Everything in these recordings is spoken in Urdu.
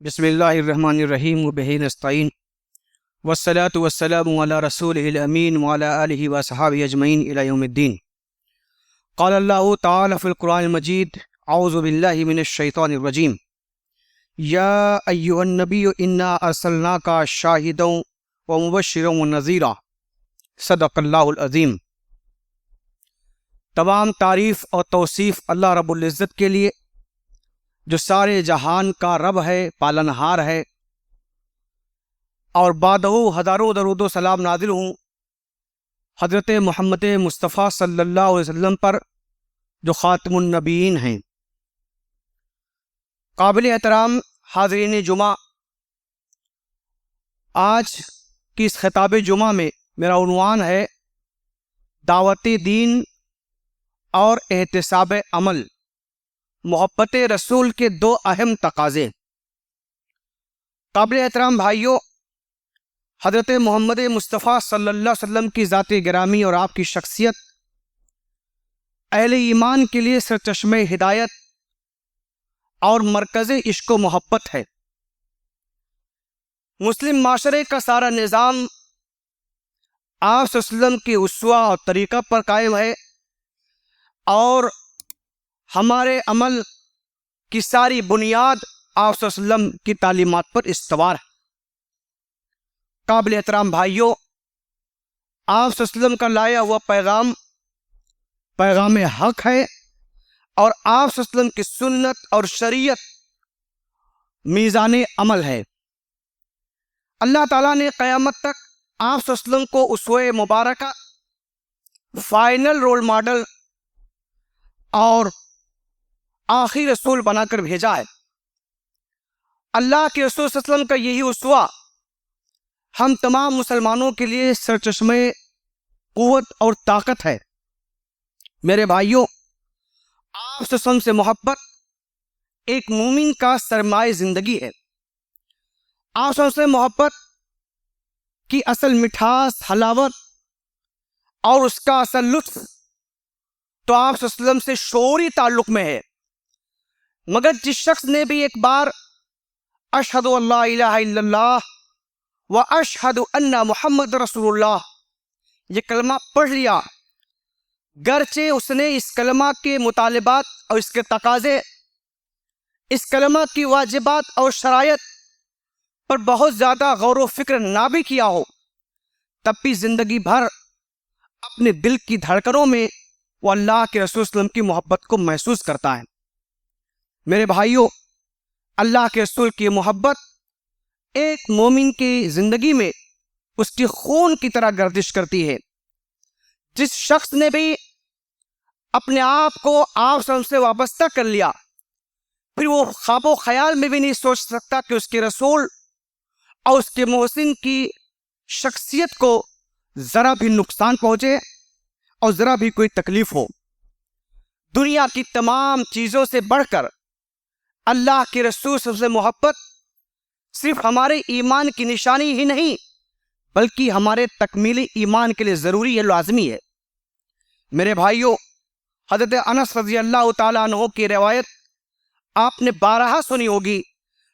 بسم اللہ الرحمن الرحیم وبہ نستعین والصلاة والسلام علی رسولہ الامین وعلی آلہ وصحبہ اجمعین الی یوم الدین۔ قال اللہ تعالی فی القرآن المجید اعوذ باللہ من الشیطان الرجیم یا ایہا النبی انا ارسلناک شاہدا ومبشرا ونذیرا صدق اللہ العظیم۔ تمام تعریف اور توصیف اللہ رب العزت کے لیے جو سارے جہان کا رب ہے، پالنہار ہے، اور بعدہ ہزاروں درود و سلام نازل ہوں حضرت محمد مصطفیٰ صلی اللہ علیہ وسلم پر جو خاتم النبیین ہیں۔ قابل احترام حاضرین جمعہ، آج کی اس خطاب جمعہ میں میرا عنوان ہے دعوت دین اور احتساب عمل، محبت رسول کے دو اہم تقاضے۔ قابل احترام بھائیوں، حضرت محمد مصطفیٰ صلی اللہ علیہ وسلم کی ذات گرامی اور آپ کی شخصیت اہل ایمان کے لیے سرچشمہ ہدایت اور مرکز عشق و محبت ہے۔ مسلم معاشرے کا سارا نظام آپ صلی اللہ علیہ وسلم کی اسوہ اور طریقہ پر قائم ہے، اور ہمارے عمل کی ساری بنیاد آپ صلی اللہ علیہ وسلم کی تعلیمات پر استوار ہے۔ قابل احترام بھائیوں، آپ صلی اللہ علیہ وسلم کا لایا ہوا پیغام حق ہے، اور آپ صلی اللہ علیہ وسلم کی سنت اور شریعت میزان عمل ہے۔ اللہ تعالیٰ نے قیامت تک آپ صلی اللہ علیہ وسلم کو اسوہ مبارکہ، فائنل رول ماڈل اور آخری رسول بنا کر بھیجا ہے۔ اللہ کے رسول صلی اللہ علیہ وسلم کا یہی اسوہ ہم تمام مسلمانوں کے لیے سرچشمہ قوت اور طاقت ہے۔ میرے بھائیوں، آپ صلی اللہ علیہ وسلم سے محبت ایک مومن کا سرمایہ زندگی ہے۔ آپ صلی اللہ علیہ وسلم سے محبت کی اصل مٹھاس، حلاوت اور اس کا اصل لطف تو آپ صلی اللہ علیہ وسلم سے شعوری تعلق میں ہے، مگر جس شخص نے بھی ایک بار اشہد ان لا الہ الا اللہ و اشہد ان محمد رسول اللہ یہ کلمہ پڑھ لیا، گرچہ اس نے اس کلمہ کے مطالبات اور اس کے تقاضے، اس کلمہ کی واجبات اور شرائط پر بہت زیادہ غور و فکر نہ بھی کیا ہو، تب بھی زندگی بھر اپنے دل کی دھڑکنوں میں وہ اللہ کے رسول صلی اللہ علیہ وسلم کی محبت کو محسوس کرتا ہے۔ میرے بھائیوں، اللہ کے رسول کی محبت ایک مومن کی زندگی میں اس کی خون کی طرح گردش کرتی ہے۔ جس شخص نے بھی اپنے آپ کو آپ صلی اللہ علیہ وسلم سے وابستہ کر لیا، پھر وہ خواب و خیال میں بھی نہیں سوچ سکتا کہ اس کے رسول اور اس کے محسن کی شخصیت کو ذرا بھی نقصان پہنچے اور ذرا بھی کوئی تکلیف ہو۔ دنیا کی تمام چیزوں سے بڑھ کر اللہ کے رسول صلی اللہ علیہ وسلم سے محبت صرف ہمارے ایمان کی نشانی ہی نہیں، بلکہ ہمارے تکمیل ایمان کے لیے ضروری ہے، لازمی ہے۔ میرے بھائیوں، حضرت انس رضی اللہ تعالیٰ عنہ کی روایت آپ نے بارہا سنی ہوگی،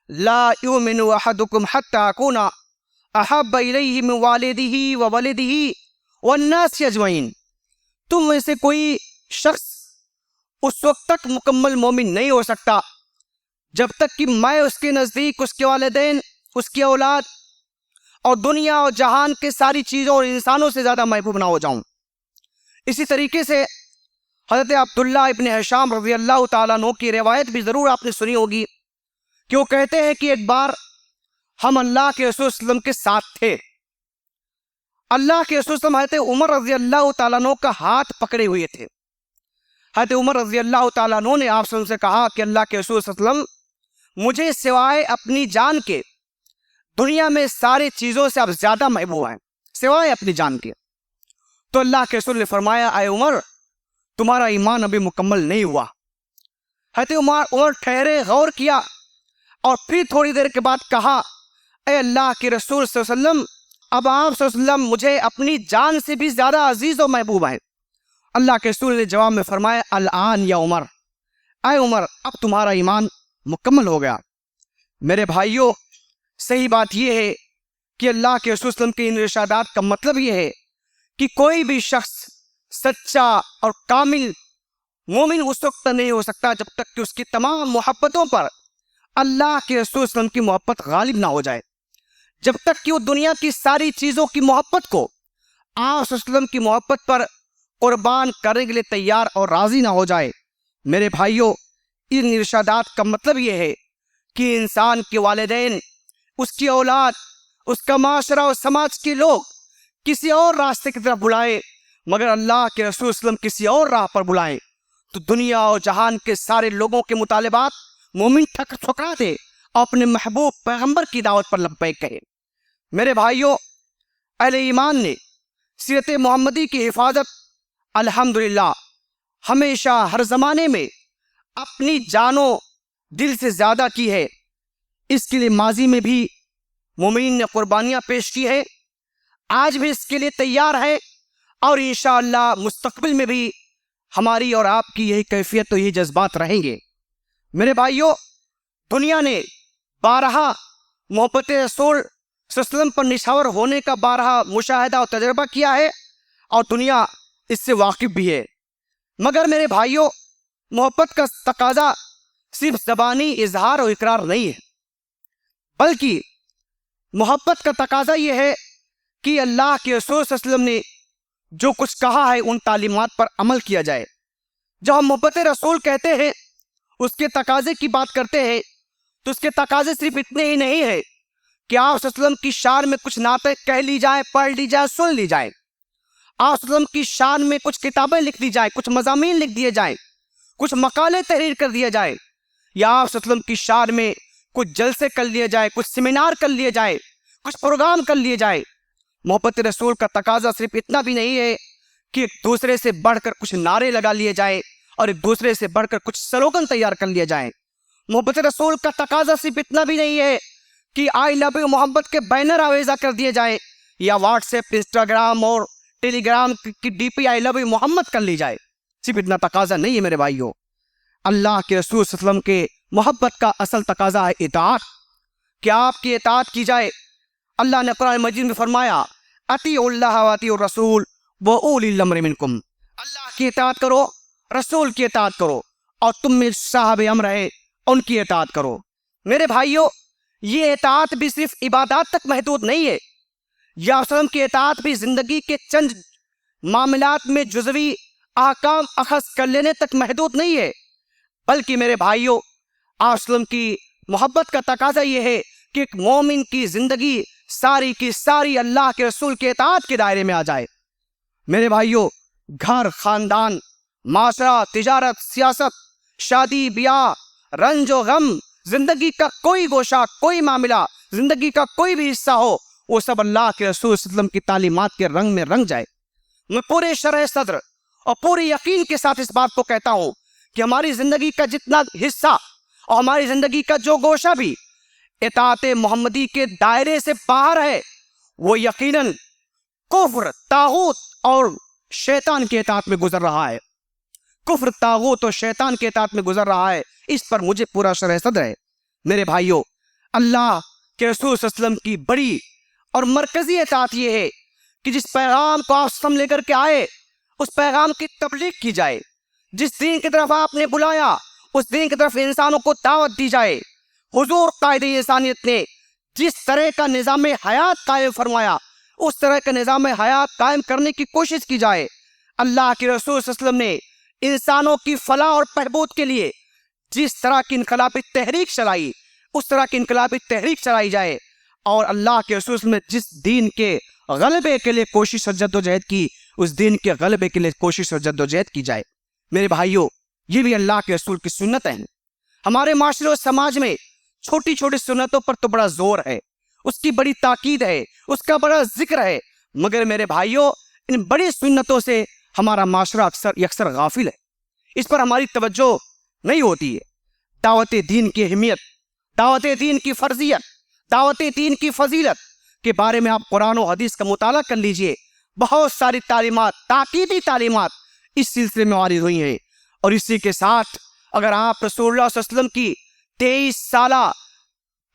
لا یؤمن احدکم حتی اکون احب الیہ من والدہ وولدہ والناس اجمعین۔ تم میں سے کوئی شخص اس وقت تک مکمل مومن نہیں ہو سکتا جب تک کہ میں اس کے نزدیک اس کے والدین، اس کی اولاد اور دنیا اور جہان کے ساری چیزوں اور انسانوں سے زیادہ محبوب نہ ہو جاؤں۔ اسی طریقے سے حضرت عبداللہ ابن حشام رضی اللہ تعالیٰ عنہ کی روایت بھی ضرور آپ نے سنی ہوگی کہ وہ کہتے ہیں کہ ایک بار ہم اللہ کے رسول صلی اللہ علیہ وسلم کے ساتھ تھے۔ اللہ کے رسول صلی اللہ علیہ وسلم حضرت عمر رضی اللہ تعالیٰ عنہ کا ہاتھ پکڑے ہوئے تھے۔ حضرت عمر رضی اللہ تعالیٰ عنہ نے آپ صلی اللہ علیہ وسلم سے کہا کہ اللہ کے رسول صلی اللہ علیہ وسلم، مجھے سوائے اپنی جان کے دنیا میں ساری چیزوں سے آپ زیادہ محبوب ہیں، سوائے اپنی جان کے۔ تو اللہ کے رسول نے فرمایا، اے عمر، تمہارا ایمان ابھی مکمل نہیں ہوا۔ حضرت عمر ٹھہرے، غور کیا، اور پھر تھوڑی دیر کے بعد کہا، اے اللہ کے رسول صلی اللہ علیہ وسلم، اب آپ صلی اللہ علیہ وسلم مجھے اپنی جان سے بھی زیادہ عزیز و محبوب ہیں۔ اللہ کے رسول نے جواب میں فرمایا، الآن یا عمر، اے عمر، اب تمہارا ایمان مکمل ہو گیا۔ میرے بھائیوں، صحیح بات یہ ہے کہ اللہ کے رسول صلی اللہ علیہ وسلم کے ان ارشادات کا مطلب یہ ہے کہ کوئی بھی شخص سچا اور کامل مومن اس وقت نہیں ہو سکتا جب تک کہ اس کی تمام محبتوں پر اللہ کے رسول صلی اللہ علیہ وسلم کی محبت غالب نہ ہو جائے، جب تک کہ وہ دنیا کی ساری چیزوں کی محبت کو آپ صلی اللہ علیہ وسلم کی محبت پر قربان کرنے کے لیے تیار اور راضی نہ ہو جائے۔ میرے بھائیوں، ان ارشادات کا مطلب یہ ہے کہ انسان کے والدین، اس کی اولاد، اس کا معاشرہ اور سماج کے لوگ کسی اور راستے کی طرف بلائیں مگر اللہ کے رسول صلی اللہ علیہ وسلم کسی اور راہ پر بلائیں تو دنیا اور جہان کے سارے لوگوں کے مطالبات مومن ٹھکرا دے اور اپنے محبوب پیغمبر کی دعوت پر لبیک کہے۔ میرے بھائیوں، اہل ایمان نے سیرت محمدی کی حفاظت الحمدللہ ہمیشہ ہر زمانے میں اپنی جان و دل سے زیادہ کی ہے۔ اس کے لیے ماضی میں بھی مومنین نے قربانیاں پیش کی ہے، آج بھی اس کے لیے تیار ہے، اور انشاءاللہ مستقبل میں بھی ہماری اور آپ کی یہی کیفیت اور یہی جذبات رہیں گے۔ میرے بھائیوں، دنیا نے بارہا محبت رسول صلی اللہ علیہ وسلم پر نشاور ہونے کا بارہا مشاہدہ اور تجربہ کیا ہے، اور دنیا اس سے واقف بھی ہے، مگر میرے بھائیوں، محبت کا تقاضا صرف زبانی اظہار اور اقرار نہیں ہے، بلکہ محبت کا تقاضا یہ ہے کہ اللہ کے رسول صلی اللہ علیہ وسلم نے جو کچھ کہا ہے ان تعلیمات پر عمل کیا جائے۔ جب ہم محبت رسول کہتے ہیں، اس کے تقاضے کی بات کرتے ہیں، تو اس کے تقاضے صرف اتنے ہی نہیں ہے کہ آپ صلی اللہ علیہ وسلم کی شان میں کچھ نعتیں کہہ لی جائیں، پڑھ لی جائیں، سن لی جائیں، آپ صلی اللہ علیہ وسلم کی شان میں کچھ کتابیں لکھ دی جائیں، کچھ مضامین لکھ دیے جائیں، کچھ مقالے تحریر کر دیے جائیں، یا آپ صلی اللہ علیہ وسلم کی شان میں کچھ جلسے کر لیے جائیں، کچھ سیمینار کر لیے جائیں، کچھ پروگرام کر لیے جائیں۔ محبت رسول کا تقاضا صرف اتنا بھی نہیں ہے کہ ایک دوسرے سے بڑھ کر کچھ نعرے لگا لیے جائیں اور ایک دوسرے سے بڑھ کر کچھ سلوگن تیار کر لیے جائیں۔ محبت رسول کا تقاضا صرف اتنا بھی نہیں ہے کہ آئی لو یو محمد کے بینر آویزہ کر دیے جائیں یا واٹس ایپ، انسٹاگرام اور ٹیلی گرام کی D P I love you Muhammad کر لی جائے۔ صرف اتنا تقاضا نہیں ہے میرے بھائیوں، اللہ کے رسول صلی اللہ علیہ وسلم کے محبت کا اصل تقاضا ہے اطاعت، کہ آپ کی اطاعت کی جائے۔ اللہ نے قرآن مجید میں فرمایا اطیعوا اللہ واطیعوا الرسول واولی الامر منکم، اللہ کی اطاعت کرو، رسول کی اطاعت کرو، اور تم میں صاحب امر ہے ان کی اطاعت کرو۔ میرے بھائیوں، یہ اطاعت بھی صرف عبادات تک محدود نہیں ہے، یا وسلم کی اطاعت بھی زندگی کے چند معاملات میں جزوی احکام اخذ کر لینے تک محدود نہیں ہے، بلکہ میرے بھائیوں، آپ وسلم کی محبت کا تقاضا یہ ہے کہ ایک مومن کی زندگی ساری کی ساری اللہ کے رسول کے اطاعت کے دائرے میں آ جائے۔ میرے بھائیوں، گھر، خاندان، معاشرہ، تجارت، سیاست، شادی بیاہ، رنج و غم، زندگی کا کوئی گوشہ، کوئی معاملہ، زندگی کا کوئی بھی حصہ ہو، وہ سب اللہ کے رسول صلی اللہ علیہ وسلم کی تعلیمات کے رنگ میں رنگ جائے۔ میں پورے شرح صدر اور پورے یقین کے ساتھ اس بات کو کہتا ہوں کہ ہماری زندگی کا جتنا حصہ اور ہماری زندگی کا جو گوشہ بھی اطاعت محمدی کے دائرے سے باہر ہے، وہ یقیناً کفر، طاغوت اور شیطان کے اطاعت میں گزر رہا ہے۔ کفر، طاغوت اور شیطان کے اطاعت میں گزر رہا ہے، اس پر مجھے پورا شرح صدر ہے۔ میرے بھائیوں، اللہ کے رسول صلی اللہ علیہ وسلم کی بڑی اور مرکزی اطاعت یہ ہے کہ جس پیغام کو آپ سم لے کر کے آئے، اس پیغام کی تبلیغ کی جائے۔ جس دین کی طرف آپ نے بلایا، اس دین کی طرف انسانوں کو دعوت دی جائے۔ حضور قائد انسانیت نے جس طرح کا نظام حیات قائم فرمایا، اس طرح کا نظام حیات قائم کرنے کی کوشش کی جائے۔ اللہ کے رسول صلی اللہ علیہ وسلم نے انسانوں کی فلاح اور بہبود کے لیے جس طرح کی انقلابی تحریک چلائی، اس طرح کی انقلابی تحریک چلائی جائے، اور اللہ کے رسول صلی اللہ علیہ وسلم نے جس دین کے غلبے کے لیے کوشش اور جد و جہد کی، اس دین کے غلبے کے لیے کوشش اور جد و جہد کی جائے۔ میرے بھائیوں، یہ بھی اللہ کے رسول کی سنت ہے۔ ہمارے معاشرے و سماج میں چھوٹی چھوٹی سنتوں پر تو بڑا زور ہے، اس کی بڑی تاکید ہے، اس کا بڑا ذکر ہے، مگر میرے بھائیوں، ان بڑی سنتوں سے ہمارا معاشرہ اکثر غافل ہے، اس پر ہماری توجہ نہیں ہوتی ہے۔ دعوت دین کی اہمیت، دعوت دین کی فرضیت، دعوت دین کی فضیلت کے بارے میں آپ قرآن و حدیث کا مطالعہ کر لیجئے، بہت ساری تعلیمات، تاکیدی تعلیمات اس سلسلے میں وارد ہوئی ہیں۔ اور اسی کے ساتھ اگر آپ رسول اللہ صلی اللہ علیہ وسلم کی 23 سالہ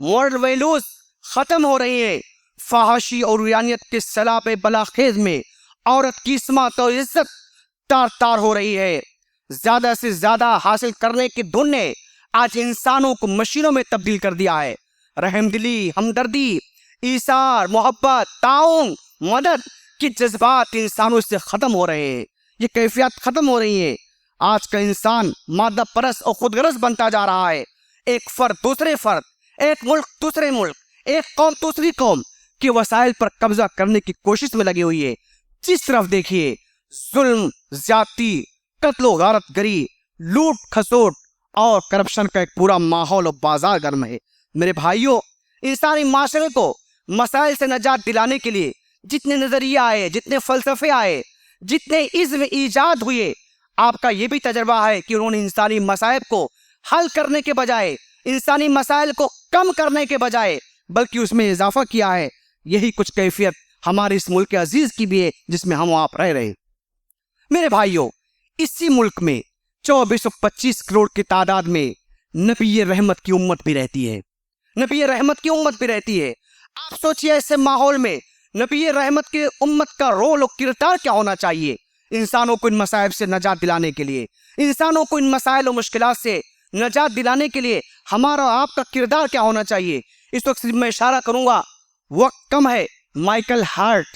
مورل ویلوز ختم ہو رہی ہیں. فحاشی اور ریانیت کے سیلاب بلاخیز میں عورت کی عصمت اور عزت تار تار ہو رہی ہے. زیادہ سے زیادہ حاصل کرنے کی دھن نے آج انسانوں کو مشینوں میں تبدیل کر دیا ہے. رحم دلی، ہمدردی، ایثار، محبت، تعاون، مدد کے جذبات انسانوں سے ختم ہو رہے ہیں. یہ کیفیات ختم ہو رہی ہیں. آج کا انسان مادہ پرست اور خود غرض بنتا جا رہا ہے. ایک فرد دوسرے فرد، ایک ملک دوسرے ملک، ایک قوم دوسری قوم کے وسائل پر قبضہ کرنے کی کوشش میں لگی ہوئی ہے. جس طرف دیکھیے ظلم، زیادتی، قتل و غارت گری، لوٹ کھسوٹ اور کرپشن کا ایک پورا ماحول و بازار گرم ہے. میرے بھائیوں، انسانی معاشرے کو مسائل سے نجات دلانے کے لیے جتنے نظریے آئے، جتنے فلسفے آئے، جتنے عزم ایجاد ہوئے، آپ کا یہ بھی تجربہ ہے کہ انہوں نے انسانی مسائل کو حل کرنے کے بجائے، انسانی مسائل کو کم کرنے کے بجائے بلکہ اس میں اضافہ کیا ہے. یہی کچھ کیفیت ہمارے اس ملک عزیز کی بھی ہے جس میں ہم آپ رہ رہے ہیں. میرے بھائیوں، اسی ملک میں 2425 کروڑ کی تعداد میں نبی رحمت کی امت بھی رہتی ہے. نبی رحمت کی امت بھی رہتی ہے. آپ سوچئے ایسے ماحول میں نبی رحمت کی امت کا رول و کردار کیا ہونا چاہیے انسانوں کو ان مسائل سے نجات دلانے کے لیے. انسانوں کو ان مسائل و مشکلات سے نجات دلانے کے لیے ہمارا آپ کا کردار کیا ہونا چاہیے. اس وقت میں اشارہ کروں گا، وقت کم ہے. مائیکل ہارٹ،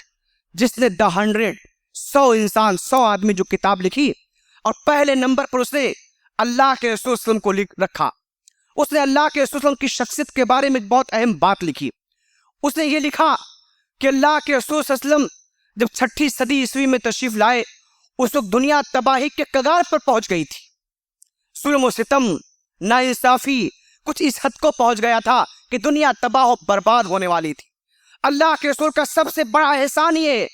جس نے دا 100 آدمی جو کتاب لکھی، اور پہلے نمبر پر اس نے اللہ کے رسول صلی اللہ علیہ وسلم کو لکھ رکھا. اس نے اللہ کے رسول صلی اللہ علیہ وسلم کی شخصیت کے بارے میں بہت اہم بات لکھی. اس نے یہ لکھا کہ اللہ کے رسول صلی اللہ علیہ وسلم جب 6 صدی عیسوی میں تشریف لائے، اس وقت دنیا تباہی کے کگار پر پہنچ گئی تھی. ظلم و ستم، ناانصافی کچھ اس حد کو پہنچ گیا تھا کہ دنیا تباہ و برباد ہونے والی تھی. اللہ کے رسول کا سب سے بڑا احسان یہ ہے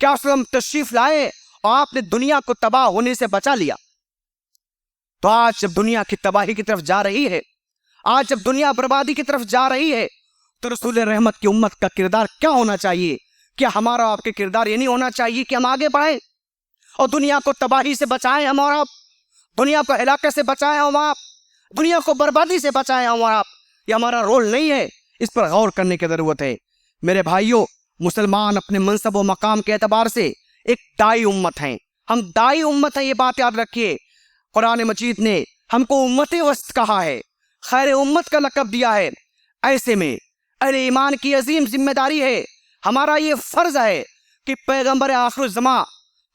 کہ آپ تشریف لائے اور آپ نے دنیا کو تباہ ہونے سے بچا لیا. تو آج جب دنیا کی تباہی کی طرف جا رہی ہے، آج جب دنیا بربادی کی طرف جا رہی ہے، تو رسول رحمت کی امت کا کردار کیا ہونا چاہیے؟ کیا ہمارا آپ کے کردار یہ نہیں ہونا چاہیے کہ ہم آگے بڑھیں اور دنیا کو تباہی سے بچائیں ہم اور آپ، دنیا کو ہلاکت سے بچائیں ہم آپ، دنیا کو بربادی سے بچائیں ہم اور آپ؟ یہ ہمارا رول نہیں ہے. اس پر غور کرنے کی ضرورت ہے. میرے بھائیوں، مسلمان اپنے منصب و مقام کے اعتبار سے ایک دائی امت ہیں. ہم دائی امت ہیں، یہ بات یاد رکھیے. قرآن مجید نے ہم کو امت وسط کہا ہے، خیر امت کا لقب دیا ہے. ایسے میں اہل ایمان کی عظیم ذمہ داری ہے، ہمارا یہ فرض ہے کہ پیغمبر آخر الزمان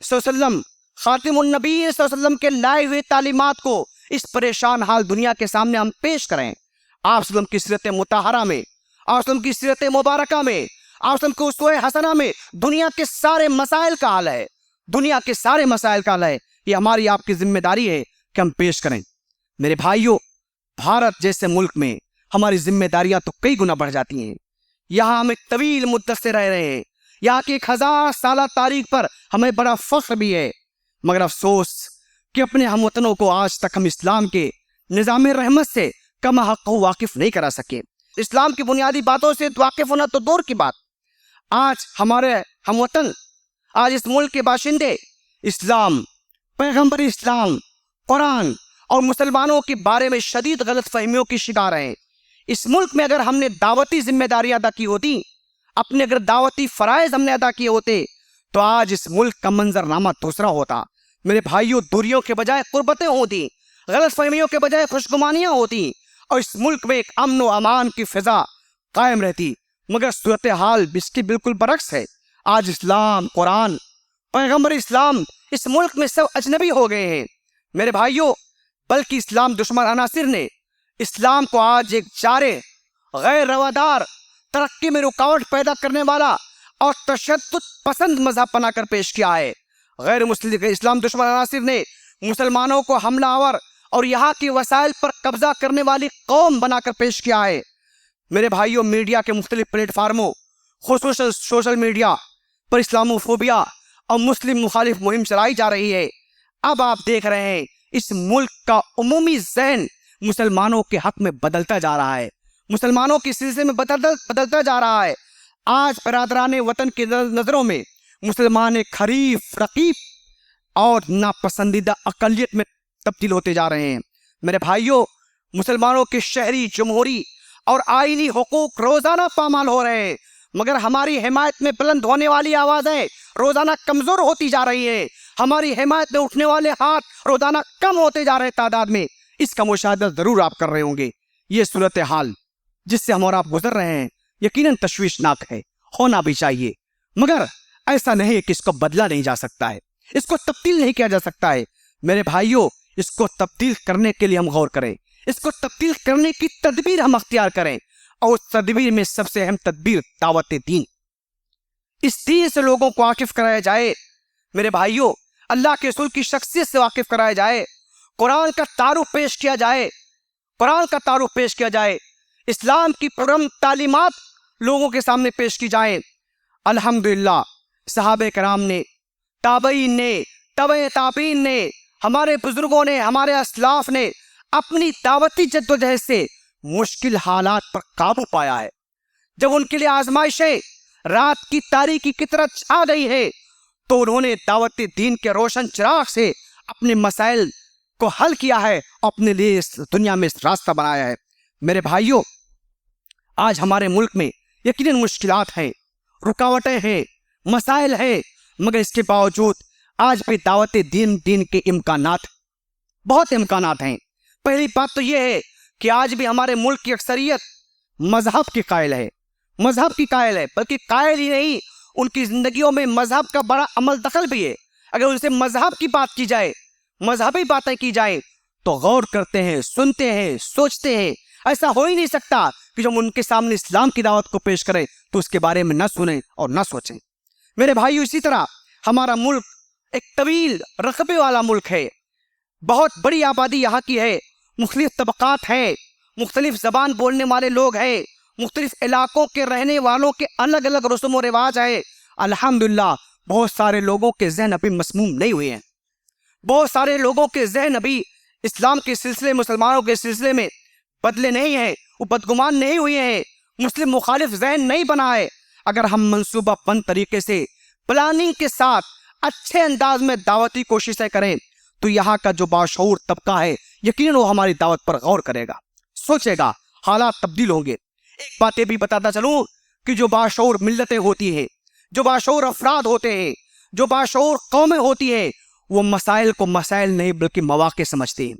صلی اللہ علیہ وسلم، خاتم النبی صلی اللہ علیہ وسلم کے لائے ہوئے تعلیمات کو اس پریشان حال دنیا کے سامنے ہم پیش کریں. آپ صلی اللہ علیہ وسلم کی سیرت مطہرہ میں، آپ صلی اللہ علیہ وسلم کی سیرت مبارکہ میں، آپ صلی اللہ علیہ وسلم کی اسوہ حسنہ میں دنیا کے سارے مسائل کا حل ہے. دنیا کے سارے مسائل کا حل ہے. یہ ہماری آپ کی ذمہ داری ہے کہ ہم پیش کریں. میرے بھائیوں، بھارت جیسے ملک میں ہماری ذمہ داریاں تو کئی گنا بڑھ جاتی ہیں. یہاں ہم ایک طویل مدت سے رہ رہے ہیں، یہاں کی 1000 سالہ تاریخ پر ہمیں بڑا فخر بھی ہے، مگر افسوس کہ اپنے ہم وطنوں کو آج تک ہم اسلام کے نظام رحمت سے کم حق واقف نہیں کرا سکے. اسلام کی بنیادی باتوں سے واقف ہونا تو دور کی بات. آج ہمارے ہم وطن، آج اس ملک کے باشندے اسلام، پیغمبر اسلام، قرآن اور مسلمانوں کے بارے میں شدید غلط فہمیوں کی شکار ہیں. اس ملک میں اگر ہم نے دعوتی ذمہ داریاں ادا کی ہوتی، اپنے اگر دعوتی فرائض ہم نے ادا کیے ہوتے، تو آج اس ملک کا منظرنامہ دوسرا ہوتا. میرے بھائیوں، دوریوں کے بجائے قربتیں ہوتی، غلط فہمیوں کے بجائے خوشگمانیاں ہوتی، اور اس ملک میں ایک امن و امان کی فضا قائم رہتی. مگر صورتحال اس کی بالکل برعکس ہے. آج اسلام، قرآن، پیغمبر اسلام اس ملک میں سب اجنبی ہو گئے ہیں. میرے بھائیوں، بلکہ اسلام دشمن عناصر نے اسلام کو آج ایک جارے، غیر روادار، ترقی میں رکاوٹ پیدا کرنے والا اور تشدد پسند مذہب بنا کر پیش کیا ہے. غیر مسلم اسلام دشمن عناصر نے مسلمانوں کو حملہ آور اور یہاں کی وسائل پر قبضہ کرنے والی قوم بنا کر پیش کیا ہے. میرے بھائیوں، میڈیا کے مختلف پلیٹ فارموں، خصوصاً سوشل میڈیا پر اسلاموفوبیا اور مسلم مخالف مہم چلائی جا رہی ہے. اب آپ دیکھ رہے ہیں اس ملک کا عمومی ذہن مسلمانوں کے حق میں بدلتا جا رہا ہے، مسلمانوں کے سلسلے میں بدلتا جا رہا ہے. آج برادران وطن کی نظروں میں مسلمان ایک حریف، رقیب اور ناپسندیدہ اقلیت میں تبدیل ہوتے جا رہے ہیں. میرے بھائیوں، مسلمانوں کے شہری، جمہوری اور آئینی حقوق روزانہ پامال ہو رہے ہیں، مگر ہماری حمایت میں بلند ہونے والی آوازیں روزانہ کمزور ہوتی جا رہی ہیں، ہماری حمایت میں اٹھنے والے ہاتھ روزانہ کم ہوتے جا رہے تعداد میں۔ اس کا مشاہدہ ضرور آپ کر رہے ہوں گے۔ یہ صورتحال جس سے ہم اور آپ گزر رہے ہیں یقیناً تشویشناک ہے، ہونا بھی چاہیے، مگر ایسا نہیں کہ اس کو بدلا نہیں جا سکتا ہے، اس کو تبدیل نہیں کیا جا سکتا ہے۔ میرے بھائیوں، اس کو تبدیل کرنے کے لیے ہم غور کریں، اس کو تبدیل کرنے کی تدبیر ہم اختیار کریں، اور اس تدبیر میں سب سے اہم تدبیر دعوت دین، اس دین سے لوگوں کو واقف کرایا جائے۔ میرے بھائیوں، اللہ کے رسول کی شخصیت سے واقف کرایا جائے، قرآن کا تعارف پیش کیا جائے، قرآن کا تعارف پیش کیا جائے، اسلام کی پرم تعلیمات لوگوں کے سامنے پیش کی جائیں۔ الحمدللہ صحابہ کرام نے، تابعین نے، تبع تابعین نے، ہمارے بزرگوں نے، ہمارے اسلاف نے اپنی دعوتی جدوجہد سے مشکل حالات پر قابو پایا ہے۔ جب ان کے لیے آزمائشیں رات کی تاریکی کی طرح چھا گئی ہے تو انہوں نے دعوت دین کے روشن چراغ سے اپنے مسائل کو حل کیا ہے، اپنے لیے اس دنیا میں راستہ بنایا ہے۔ میرے بھائیوں، آج ہمارے ملک میں یقیناً مشکلات ہیں، رکاوٹیں ہیں، مسائل ہیں، مگر اس کے باوجود آج بھی دعوت دین کے امکانات، بہت امکانات ہیں۔ پہلی بات تو یہ ہے کہ آج بھی ہمارے ملک کی اکثریت مذہب کی قائل ہے، مذہب کی قائل ہے، بلکہ قائل ہی نہیں، ان کی زندگیوں میں مذہب کا بڑا عمل دخل بھی ہے۔ اگر ان سے مذہب کی بات کی جائے، مذہبی باتیں کی جائیں تو غور کرتے ہیں، سنتے ہیں، سوچتے ہیں۔ ایسا ہو ہی نہیں سکتا کہ جب ان کے سامنے اسلام کی دعوت کو پیش کریں تو اس کے بارے میں نہ سنیں اور نہ سوچیں۔ میرے بھائیو، اسی طرح ہمارا ملک ایک طویل رقبے والا ملک ہے، بہت بڑی آبادی یہاں کی ہے، مختلف طبقات ہیں، مختلف زبان بولنے والے لوگ ہیں، مختلف علاقوں کے رہنے والوں کے الگ الگ رسوم و رواج ہیں۔ الحمدللہ بہت سارے لوگوں کے ذہن ابھی مسموم نہیں ہوئے ہیں، بہت سارے لوگوں کے ذہن ابھی اسلام کے سلسلے، مسلمانوں کے سلسلے میں بدلے نہیں ہیں، وہ بدگمان نہیں ہوئے ہیں، مسلم مخالف ذہن نہیں بنا ہے۔ اگر ہم منصوبہ بند طریقے سے، پلاننگ کے ساتھ، اچھے انداز میں دعوتی کوششیں کریں تو یہاں کا جو باشعور طبقہ ہے یقیناً وہ ہماری دعوت پر غور کرے گا، سوچے گا، حالات تبدیل ہوں گے۔ ایک بات یہ بھی بتاتا چلوں کہ جو باشعور ملتیں ہوتی ہیں، جو باشعور افراد ہوتے ہیں، جو باشعور قومیں ہوتی ہیں، وہ مسائل کو مسائل نہیں بلکہ مواقع سمجھتے ہیں،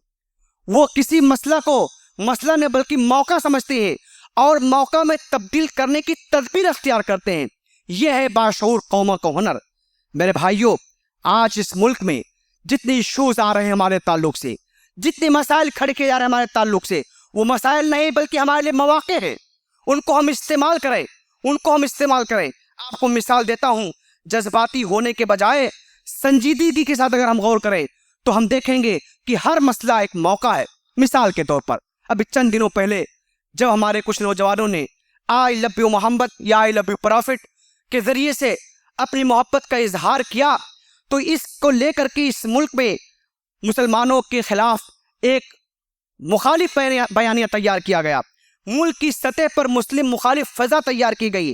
وہ کسی مسئلہ کو مسئلہ نہیں بلکہ موقع سمجھتے ہیں اور موقع میں تبدیل کرنے کی تدبیر اختیار کرتے ہیں۔ یہ ہے باشعور قوموں کا ہنر۔ میرے بھائیوں، آج اس ملک میں جتنے ایشوز آ رہے ہیں ہمارے تعلق سے، جتنے مسائل کھڑے کیے جا رہے ہیں ہمارے تعلق سے، وہ مسائل نہیں بلکہ ہمارے لیے مواقع ہیں۔ ان کو ہم استعمال کریں، ان کو ہم استعمال کریں۔ آپ کو مثال دیتا ہوں، جذباتی ہونے کے بجائے سنجیدگی کے ساتھ اگر ہم غور کریں تو ہم دیکھیں گے کہ ہر مسئلہ ایک موقع ہے۔ مثال کے طور پر ابھی چند دنوں پہلے جب ہمارے کچھ نوجوانوں نے آئی لو یو محمد یا آئی لو یو پرافٹ کے ذریعے سے اپنی محبت کا اظہار کیا تو اس کو لے کر کے اس ملک میں مسلمانوں کے خلاف ایک مخالف بیانیہ تیار کیا گیا، ملک کی سطح پر مسلم مخالف فضا تیار کی گئی۔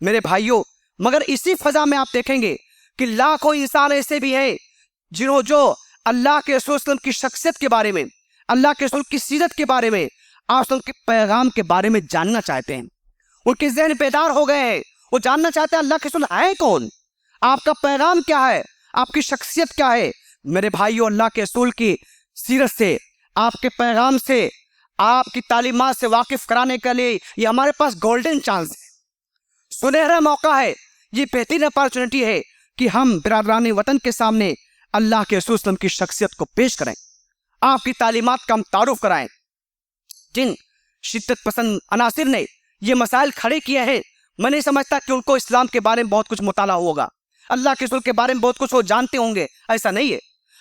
میرے بھائیوں، مگر اسی فضا میں آپ دیکھیں گے کہ لاکھوں انسان ایسے بھی ہیں جنہوں جو اللہ کے رسول صلی اللہ علیہ وسلم کی شخصیت کے بارے میں، اللہ کے رسول کی سیرت کے بارے میں، آپ صلی اللہ علیہ وسلم کے پیغام کے بارے میں جاننا چاہتے ہیں۔ ان کے ذہن بیدار ہو گئے ہیں، وہ جاننا چاہتے ہیں اللہ کے رسول ہے کون، آپ کا پیغام کیا ہے، آپ کی شخصیت کیا ہے۔ میرے بھائیوں، اللہ کے رسول کی سیرت سے، آپ کے پیغام سے، آپ کی تعلیمات سے واقف کرانے کے لیے یہ ہمارے پاس گولڈن چانس ہے، سنہرا موقع ہے، یہ بہترین اپارچونٹی ہے کہ ہم برادران وطن کے سامنے اللہ کے رسول صلی اللہ علیہ وسلم کی شخصیت کو پیش کریں، آپ کی تعلیمات کا ہم تعارف کرائیں۔ جن شدت پسند عناصر نے یہ مسائل کھڑے کیے ہیں، میں نہیں سمجھتا کہ ان کو اسلام کے بارے میں بہت کچھ مطالعہ ہوگا، اللہ کے رسول کے بارے میں بہت کچھ وہ جانتے ہوں گے، ایسا نہیں ہے۔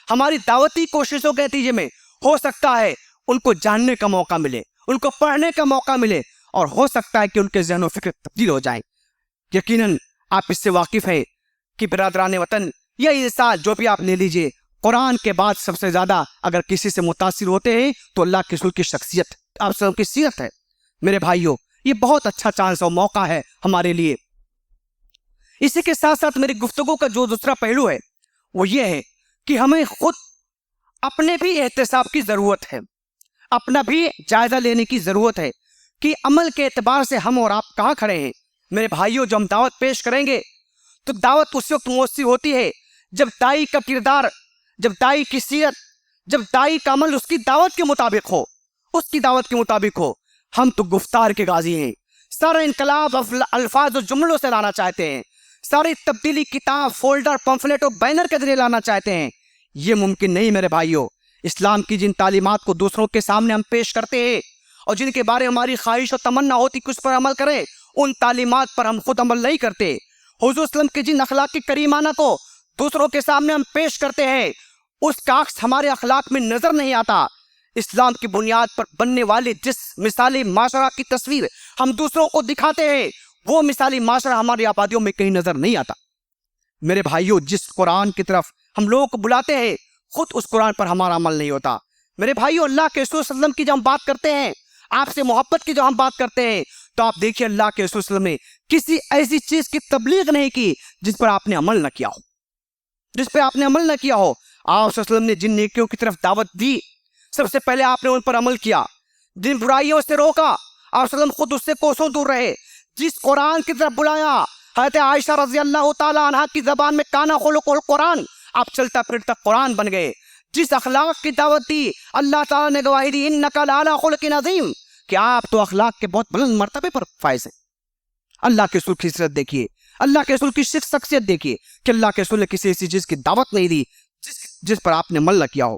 ہماری دعوتی کوششوں کے نتیجے میں ہو سکتا ہے ان کو جاننے کا موقع ملے، ان کو پڑھنے کا موقع ملے، اور ہو سکتا ہے کہ ان کے ذہن و فکر تبدیل ہو جائیں۔ یقیناً آپ اس سے واقف ہیں کہ برادران وطن، یہ انسان جو بھی آپ لے لیجئے، قرآن کے بعد سب سے زیادہ اگر کسی سے متاثر ہوتے ہیں تو اللہ کے رسول کی شخصیت، آپ صلی اللہ علیہ وسلم کی سیرت ہے۔ میرے بھائیوں، یہ بہت اچھا چانس اور موقع ہے ہمارے لیے۔ اسی کے ساتھ ساتھ میری گفتگو کا جو دوسرا پہلو ہے وہ یہ ہے کہ ہمیں خود اپنے بھی احتساب کی ضرورت ہے، اپنا بھی جائزہ لینے کی ضرورت ہے کہ عمل کے اعتبار سے ہم اور آپ کہاں کھڑے ہیں۔ میرے بھائیوں، جو ہم دعوت پیش کریں گے تو دعوت اس وقت مؤثر ہوتی ہے جب دائی کا کردار، جب دائی کی سیرت، جب دائی کا عمل اس کی دعوت کے مطابق ہو، اس کی دعوت کے مطابق ہو۔ ہم تو گفتار کے غازی ہیں، سارا انقلاب الفاظ و جملوں سے لانا چاہتے ہیں، ساری تبدیلی کتاب، فولڈر، پمفلیٹ اور بینر کے ذریعے لانا چاہتے ہیں۔ یہ ممکن نہیں میرے بھائیوں۔ اسلام کی جن تعلیمات کو دوسروں کے سامنے ہم پیش کرتے ہیں اور جن کے بارے ہماری خواہش و تمنا ہوتی کہ اس پر عمل کریں، ان تعلیمات پر ہم خود عمل نہیں کرتے۔ حضور صلی اللہ علیہ وسلم کی جن اخلاق کی کریمانہ کو دوسروں کے سامنے ہم پیش کرتے ہیں، اس کا عکس ہمارے اخلاق میں نظر نہیں آتا۔ اسلام کی بنیاد پر بننے والے جس مثالی معاشرہ کی تصویر ہم دوسروں کو دکھاتے ہیں، وہ مثالی معاشرہ ہماری آبادیوں میں کہیں نظر نہیں آتا۔ میرے بھائیوں، جس قرآن کی طرف ہم لوگوں کو بلاتے ہیں، خود اس قرآن پر ہمارا عمل نہیں ہوتا۔ میرے بھائیوں، اللہ کے رسول صلی اللہ علیہ وسلم کی جو ہم بات کرتے ہیں، آپ سے محبت کی جو ہم بات کرتے ہیں، تو آپ دیکھیے اللہ کے رسول صلی اللہ علیہ وسلم نے کسی ایسی چیز کی تبلیغ نہیں کی جس پر آپ نے عمل نہ کیا ہو، جس پہ آپ نے عمل نہ کیا ہو۔ آپ صلی اللہ علیہ وسلم نے جن نیکیوں کی طرف دعوت دی، سب سے پہلے آپ نے ان پر عمل کیا۔ جن برائیوں سے روکا، آپ صلی اللہ علیہ وسلم خود اس سے کوسوں دور رہے۔ جس قرآن کی طرف بلایا، حضرت عائشہ رضی اللہ تعالی عنہا کی زبان میں کانا خلق القرآن، آپ چلتا پھرتا قرآن بن گئے۔ جس اخلاق کی دعوت دی، اللہ تعالیٰ نے گواہی دی انک لعلی خلق عظیم، کہ آپ تو اخلاق کے بہت بلند مرتبے پر فائز ہیں۔ اللہ کے رسول کی سیرت دیکھیے، اللہ کے رسول کی شخصیت دیکھیے کہ اللہ کے رسول نے کسی ایسی چیز کی دعوت نہیں دی جس پر آپ نے عمل نہ کیا ہو۔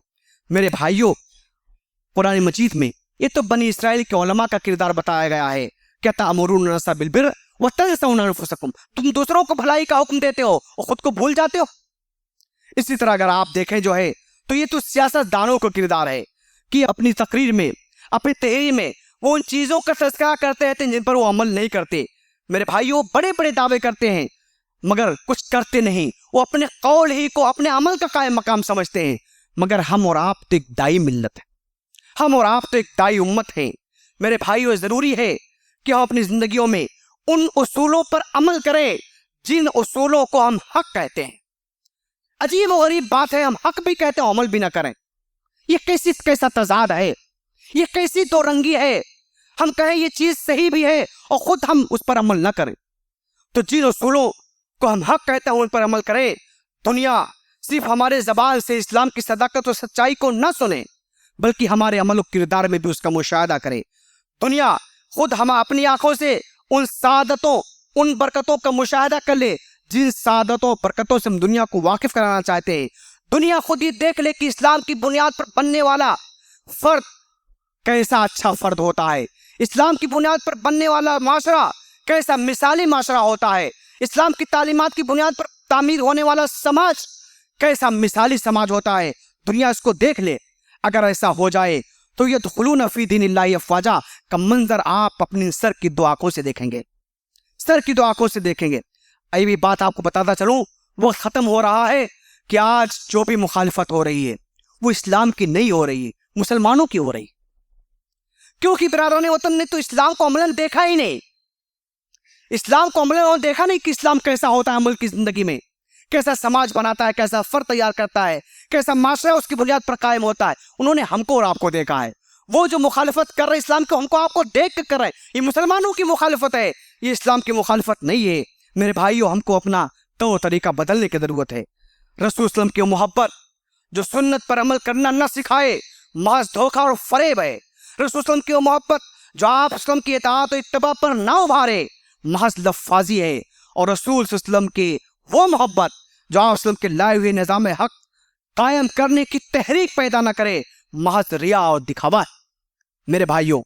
میرے بھائیوں، قرآن مجید میں یہ تو بنی اسرائیل کے علماء کا کردار بتایا گیا ہے کہ تأمرون الناس بالبر وتنسون انفسکم، تم دوسروں کو بھلائی کا حکم دیتے ہو اور خود کو بھول جاتے ہو۔ اسی طرح اگر آپ دیکھیں جو ہے تو یہ تو سیاست دانوں کا کردار ہے کہ اپنی تقریر میں، اپنی تحریر میں وہ ان چیزوں کا تذکرہ کرتے رہتے ہیں جن پر وہ عمل نہیں کرتے۔ میرے بھائیوں، بڑے بڑے دعوے کرتے ہیں مگر کچھ کرتے نہیں، وہ اپنے قول ہی کو اپنے عمل کا قائم مقام سمجھتے ہیں۔ مگر ہم اور آپ تو ایک دائی ملت ہے، ہم اور آپ تو ایک دائی امت ہیں۔ میرے بھائیوں، ضروری ہے کہ ہم اپنی زندگیوں میں ان اصولوں پر عمل کریں جن اصولوں کو ہم حق کہتے ہیں۔ عجیب و غریب بات ہے، ہم حق بھی کہتے ہیں عمل بھی نہ کریں۔ یہ کیسا تضاد ہے، یہ کیسی دو رنگی ہے۔ ہم کہیں یہ چیز صحیح بھی ہے اور خود ہم اس پر عمل نہ کریں۔ تو جن اصولوں کو ہم حق کہتے ہیں ان پر عمل کریں۔ دنیا صرف ہمارے زبان سے اسلام کی صداقت اور سچائی کو نہ سنے بلکہ ہمارے عمل و کردار میں بھی اس کا مشاہدہ کرے۔ دنیا خود ہم اپنی آنکھوں سے ان سعادتوں، ان برکتوں کا مشاہدہ کر لے جن سعادتوں برکتوں سے ہم دنیا کو واقف کرانا چاہتے ہیں۔ دنیا خود یہ دیکھ لے کہ اسلام کی بنیاد پر بننے والا فرد کیسا اچھا فرد ہوتا ہے، اسلام کی بنیاد پر بننے والا معاشرہ کیسا مثالی معاشرہ ہوتا ہے، اسلام کی تعلیمات کی بنیاد پر تعمیر ہونے والا سماج کیسا مثالی سماج ہوتا ہے۔ دنیا اس کو دیکھ لے۔ اگر ایسا ہو جائے تو یدخلون فی دین اللہ افواجا کا منظر آپ اپنی سر کی دو آنکھوں سے دیکھیں گے، سر کی دو آنکھوں سے دیکھیں گے۔ یہ بھی بات آپ کو بتاتا چلوں، وہ ختم ہو رہا ہے کہ آج جو بھی مخالفت ہو رہی ہے وہ اسلام کی نہیں ہو رہی ہے، مسلمانوں کی ہو رہی ہے۔ کیونکہ برادران وطن نے تو اسلام کو عملاً دیکھا ہی نہیں، اسلام کو عملاً دیکھا نہیں کہ اسلام کیسا ہوتا ہے عمل کی زندگی میں، کیسا سماج بناتا ہے، کیسا فرد تیار کرتا ہے، کیسا معاشرہ اس کی بنیاد پر قائم ہوتا ہے۔ انہوں نے ہم کو اور آپ کو دیکھا ہے۔ وہ جو مخالفت کر رہے اسلام کو، ہم کو آپ کو دیکھ کر رہے، یہ مسلمانوں کی مخالفت ہے، یہ اسلام کی مخالفت نہیں ہے۔ میرے بھائیوں، ہم کو اپنا طور طریقہ بدلنے کی ضرورت ہے۔ رسول صلی اللہ علیہ وسلم کی محبت جو سنت پر عمل کرنا نہ سکھائے، محض دھوکہ اور فریب ہے۔ رسول صلی اللہ علیہ وسلم کی محبت جو آپ وسلم کی اطاعت و اتباع پر نہ ابھارے، محض لفاظی ہے۔ اور رسول صلی اللہ علیہ وسلم کی وہ محبت جو آپ وسلم کے لائے ہوئے نظام حق قائم کرنے کی تحریک پیدا نہ کرے، محض ریا اور دکھاوا ہے۔ میرے بھائیوں،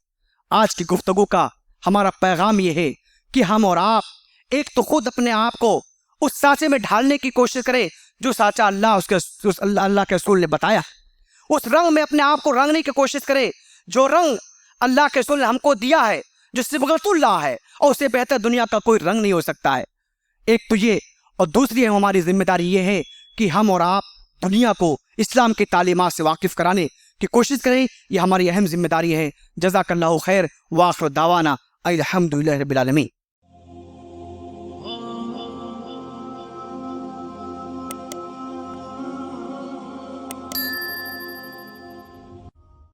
آج کی گفتگو کا ہمارا پیغام یہ ہے کہ ہم اور آپ ایک تو خود اپنے آپ کو اس سانچے میں ڈھالنے کی کوشش کریں جو سانچہ اللہ کے رسول نے بتایا، اس رنگ میں اپنے آپ کو رنگنے کی کوشش کریں جو رنگ اللہ کے رسول نے ہم کو دیا ہے، جو صبغۃ اللہ ہے، اور اس سے بہتر دنیا کا کوئی رنگ نہیں ہو سکتا ہے۔ ایک تو یہ، اور دوسری ہماری ذمہ داری یہ ہے کہ ہم اور آپ دنیا کو اسلام کی تعلیمات سے واقف کرانے کی کوشش کریں۔ یہ ہماری اہم ذمہ داری ہے۔ جزاک اللہ خیر، وآخر دعوانا الحمدللہ رب العالمین۔